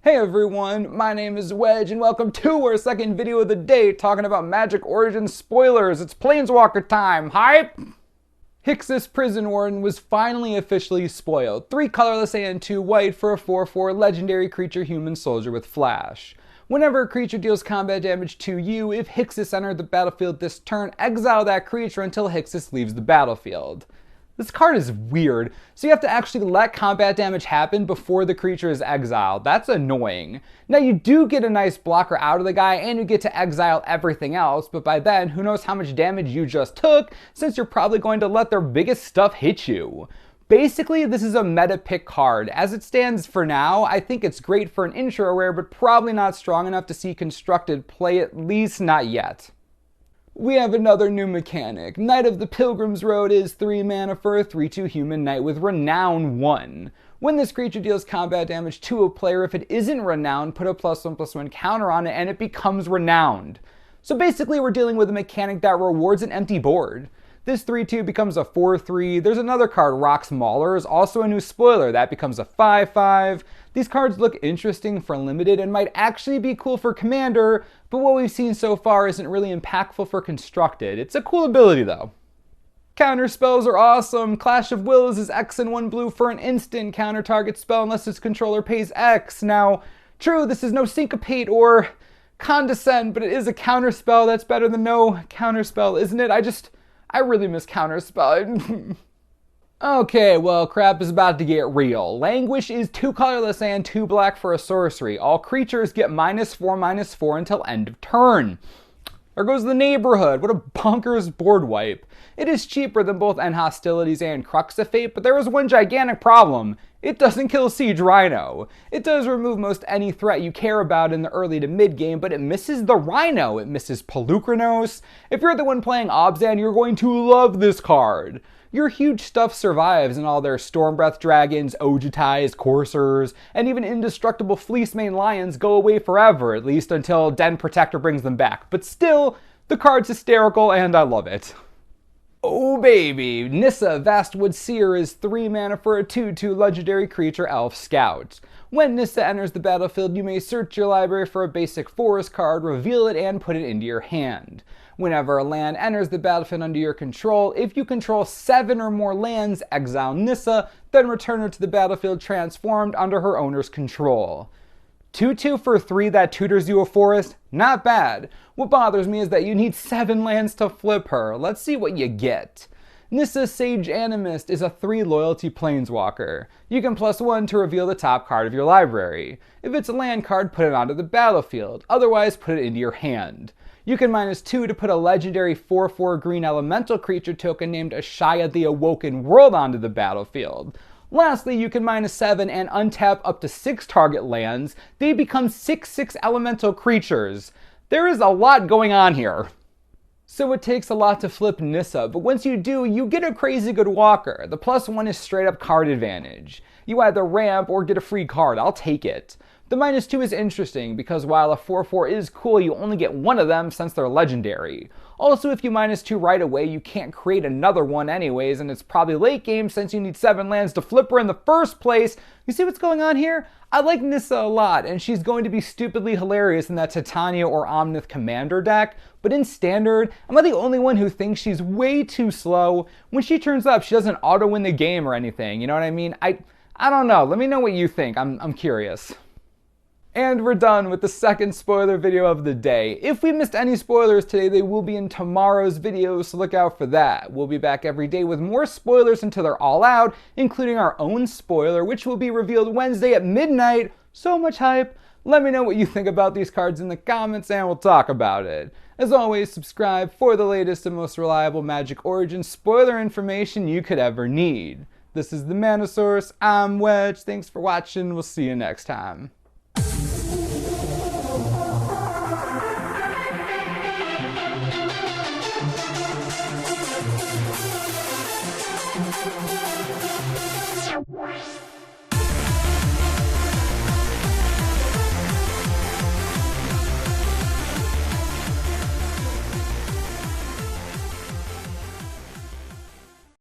Hey everyone, my name is Wedge and welcome to our second video of the day talking about Magic Origins spoilers. It's Planeswalker time, hype! Hixus Prison Warden was finally officially spoiled. 3 colorless and 2 white for a 4/4 legendary creature human soldier with flash. Whenever a creature deals combat damage to you, if Hixus entered the battlefield this turn, exile that creature until Hixus leaves the battlefield. This card is weird, so you have to actually let combat damage happen before the creature is exiled. That's annoying. Now you do get a nice blocker out of the guy and you get to exile everything else, but by then, who knows how much damage you just took, since you're probably going to let their biggest stuff hit you. Basically, this is a meta pick card. As it stands for now, I think it's great for an intro rare, but probably not strong enough to see constructed play, at least not yet. We have another new mechanic. Knight of the Pilgrim's Road is 3 mana for a 3/2 human knight with Renown 1. When this creature deals combat damage to a player, if it isn't renowned, put a +1/+1 counter on it and it becomes renowned. So basically we're dealing with a mechanic that rewards an empty board. This 3/2 becomes a 4/3. There's another card, Rock's Maulers, also a new spoiler. That becomes a 5/5. These cards look interesting for limited and might actually be cool for commander, but what we've seen so far isn't really impactful for constructed. It's a cool ability though. Counter spells are awesome. Clash of Wills is X and 1 blue for an instant counter target spell unless its controller pays X. Now, true, this is no Syncopate or Condescend, but it is a counter spell. That's better than no counter spell, isn't it? I really miss counterspell. Okay, well, crap is about to get real. Languish is 2 colorless and 2 black for a sorcery. All creatures get -4/-4 until end of turn. There goes the neighborhood. What a bonkers board wipe. It is cheaper than both End Hostilities and Crux of Fate, but there is one gigantic problem. It doesn't kill Siege Rhino. It does remove most any threat you care about in the early to mid game, but it misses the Rhino. It misses Pelucranos. If you're the one playing Obzan, you're going to love this card. Your huge stuff survives, and all their Stormbreath Dragons, Ojutais, Coursers, and even indestructible Fleecemane Lions go away forever, at least until Den Protector brings them back. But still, the card's hysterical and I love it. Oh baby, Nissa, Vastwood Seer is 3 mana for a 2/2 legendary creature Elf Scout. When Nissa enters the battlefield, you may search your library for a basic forest card, reveal it, and put it into your hand. Whenever a land enters the battlefield under your control, if you control 7 or more lands, exile Nissa, then return her to the battlefield transformed under her owner's control. 2/2 for 3 that tutors you a forest? Not bad. What bothers me is that you need 7 lands to flip her. Let's see what you get. Nissa Sage Animist is a 3 loyalty planeswalker. You can +1 to reveal the top card of your library. If it's a land card, put it onto the battlefield. Otherwise, put it into your hand. You can -2 to put a legendary 4/4 green elemental creature token named Ashaya the Awoken World onto the battlefield. Lastly, you can -7 and untap up to 6 target lands. They become 6/6 elemental creatures. There is a lot going on here. So it takes a lot to flip Nissa, but once you do, you get a crazy good walker. The +1 is straight up card advantage. You either ramp or get a free card. I'll take it. The -2 is interesting because while a 4/4 is cool, you only get 1 of them since they're legendary. Also, if you -2 right away, you can't create another one anyways, and it's probably late game since you need 7 lands to flip her in the first place. You see what's going on here? I like Nissa a lot, and she's going to be stupidly hilarious in that Titania or Omnith Commander deck, but in Standard, am I the only one who thinks she's way too slow? When she turns up, she doesn't auto-win the game or anything, you know what I mean? I don't know. Let me know what you think. I'm curious. And we're done with the second spoiler video of the day. If we missed any spoilers today, they will be in tomorrow's video, so look out for that. We'll be back every day with more spoilers until they're all out, including our own spoiler, which will be revealed Wednesday at midnight. So much hype. Let me know what you think about these cards in the comments and we'll talk about it. As always, subscribe for the latest and most reliable Magic Origins spoiler information you could ever need. This is the Mana Source. I'm Wedge. Thanks for watching. We'll see you next time. What?